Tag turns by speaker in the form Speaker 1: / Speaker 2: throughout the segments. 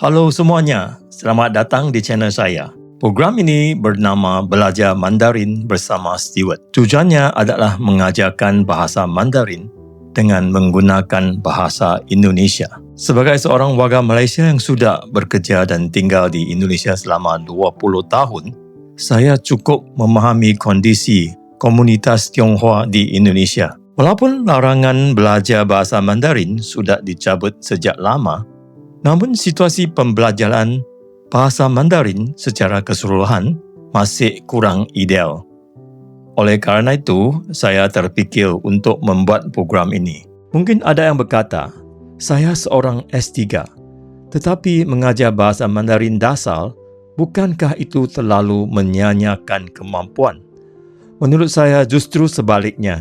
Speaker 1: Halo semuanya, selamat datang di channel saya. Program ini bernama Belajar Mandarin bersama Stewart. Tujuannya adalah mengajarkan bahasa Mandarin dengan menggunakan bahasa Indonesia. Sebagai seorang warga Malaysia yang sudah bekerja dan tinggal di Indonesia selama 20 tahun, saya cukup memahami kondisi komunitas Tionghoa di Indonesia. Walaupun larangan belajar bahasa Mandarin sudah dicabut sejak lama, namun situasi pembelajaran bahasa Mandarin secara keseluruhan masih kurang ideal. Oleh kerana itu, saya terfikir untuk membuat program ini. Mungkin ada yang berkata, saya seorang S3, tetapi mengajar bahasa Mandarin dasar, bukankah itu terlalu menyanyiakan kemampuan? Menurut saya justru sebaliknya.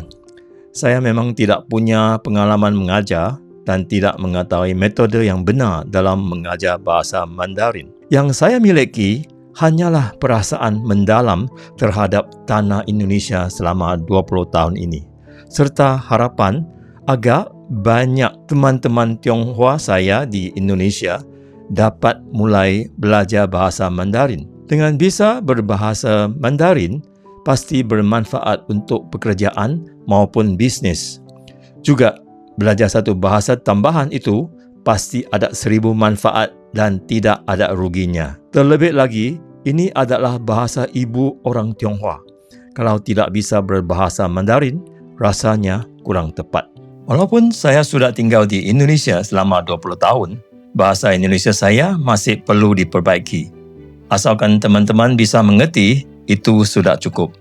Speaker 1: Saya memang tidak punya pengalaman mengajar dan tidak mengetahui metode yang benar dalam mengajar bahasa Mandarin. Yang saya miliki hanyalah perasaan mendalam terhadap tanah Indonesia selama 20 tahun ini, serta harapan agar banyak teman-teman Tionghoa saya di Indonesia dapat mulai belajar bahasa Mandarin. Dengan bisa berbahasa Mandarin, pasti bermanfaat untuk pekerjaan maupun bisnes. Juga, belajar satu bahasa tambahan itu pasti ada 1000 manfaat dan tidak ada ruginya. Terlebih lagi, ini adalah bahasa ibu orang Tionghoa. Kalau tidak bisa berbahasa Mandarin, rasanya kurang tepat. Walaupun saya sudah tinggal di Indonesia selama 20 tahun, bahasa Indonesia saya masih perlu diperbaiki. Asalkan teman-teman bisa mengerti, itu sudah cukup.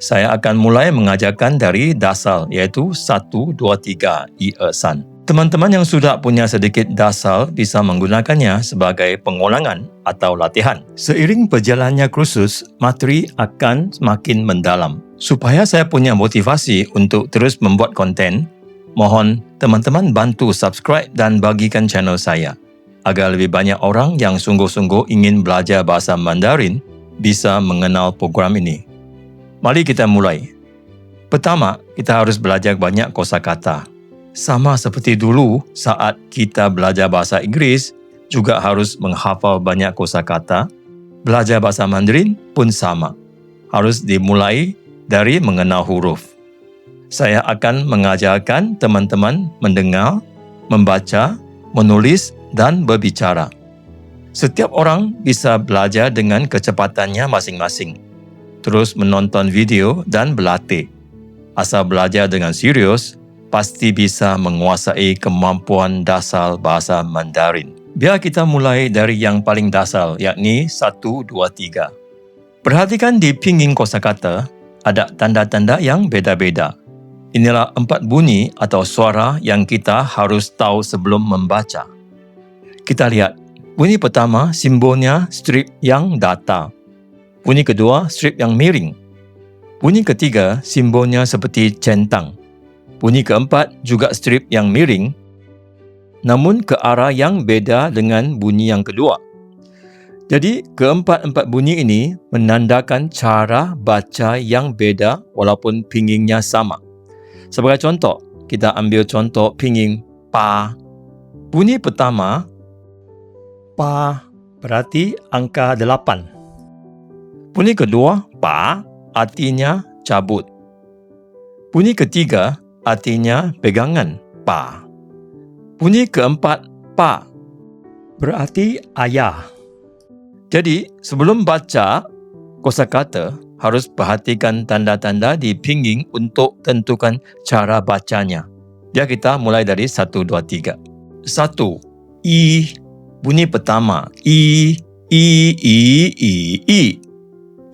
Speaker 1: Saya akan mulai mengajarkan dari dasar, iaitu 1, 2, 3, 1, 2. Teman-teman yang sudah punya sedikit dasar bisa menggunakannya sebagai pengulangan atau latihan. Seiring berjalannya kursus, materi akan semakin mendalam. Supaya saya punya motivasi untuk terus membuat konten, mohon teman-teman bantu subscribe dan bagikan channel saya, agar lebih banyak orang yang sungguh-sungguh ingin belajar bahasa Mandarin bisa mengenal program ini. Mari kita mulai. Pertama, kita harus belajar banyak kosakata. Sama seperti dulu saat kita belajar bahasa Inggeris, juga harus menghafal banyak kosakata. Belajar bahasa Mandarin pun sama. Harus dimulai dari mengenal huruf. Saya akan mengajarkan teman-teman mendengar, membaca, menulis dan berbicara. Setiap orang bisa belajar dengan kecepatannya masing-masing. Terus menonton video dan berlatih. Asal belajar dengan serius, pasti bisa menguasai kemampuan dasar bahasa Mandarin. Biar kita mulai dari yang paling dasar, yakni 1, 2, 3. Perhatikan di pinggir kosakata, ada tanda-tanda yang beda-beda. Inilah 4 bunyi atau suara yang kita harus tahu sebelum membaca. Kita lihat, bunyi pertama simbolnya strip yang datar. Bunyi kedua, strip yang miring. Bunyi ketiga, simbolnya seperti centang. Bunyi keempat, juga strip yang miring, namun ke arah yang beda dengan bunyi yang kedua. Jadi, keempat-empat bunyi ini menandakan cara baca yang beda walaupun pinggirnya sama. Sebagai contoh, kita ambil contoh pinggir pa. Bunyi pertama, pa, berarti angka 8. Bunyi kedua, pa, artinya cabut. Bunyi ketiga, artinya pegangan, pa. Bunyi keempat, pa, berarti ayah. Jadi, sebelum baca kosakata, harus perhatikan tanda-tanda di pinggir untuk tentukan cara bacanya. Jadi kita mulai dari 1, 2, 3. 1. I. Bunyi pertama, I. I. 2.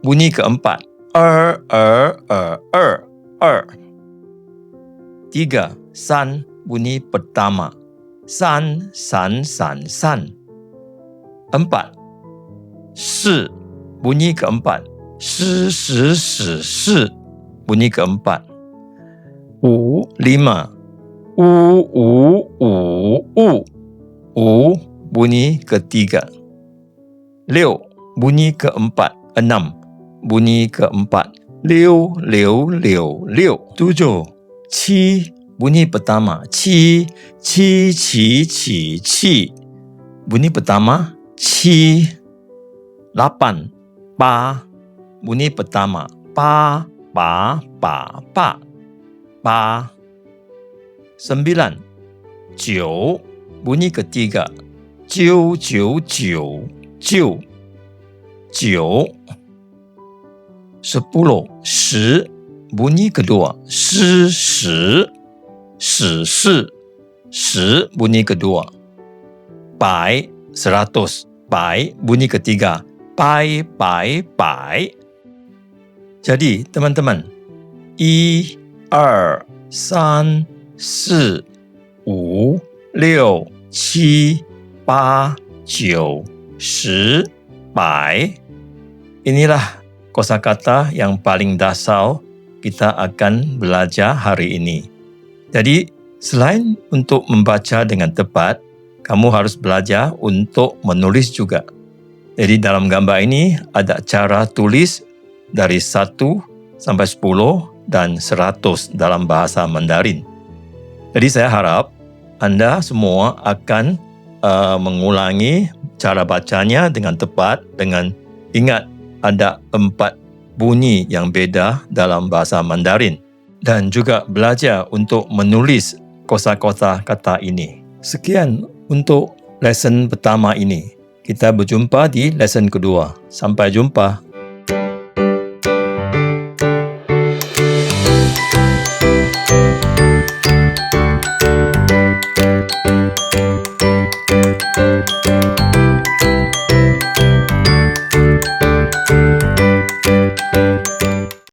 Speaker 1: Bunyi keempat. 3. San. Bunyi pertama. San. 4. Si. Bunyi keempat. Si. Bunyi keempat. 5. Bunyi ketiga. 6. Bunyi keempat. 6. Bunyi keempat. 6. 7. 7. Bunyi pertama, ci, ci, ci, ci, ci. Bunyi pertama, ci. 8, pa. Bunyi pertama, pa, pa, pa, pa. Pa. 9, 9. Bunyi ketiga, jiu, jiu, jiu, jiu. 9. 10, 10. Bunyi kedua, shi, shi, shi, shi. 10 bunyi kedua. Bai, 100. Bai bunyi ketiga, bai, bai, bai. Jadi, teman-teman, 1, 2, 3, 4, 5, 6, 7, 8, 9, 10, bai. Inilah kosakata yang paling dasar kita akan belajar hari ini. Jadi, selain untuk membaca dengan tepat, kamu harus belajar untuk menulis juga. Jadi, dalam gambar ini ada cara tulis dari 1 sampai 10 dan 100 dalam bahasa Mandarin. Jadi, saya harap Anda semua akan mengulangi cara bacanya dengan tepat, dengan ingat ada 4 bunyi yang beda dalam bahasa Mandarin dan juga belajar untuk menulis kosa-kosa kata ini. Sekian untuk lesson pertama ini. Kita berjumpa di lesson kedua. Sampai jumpa.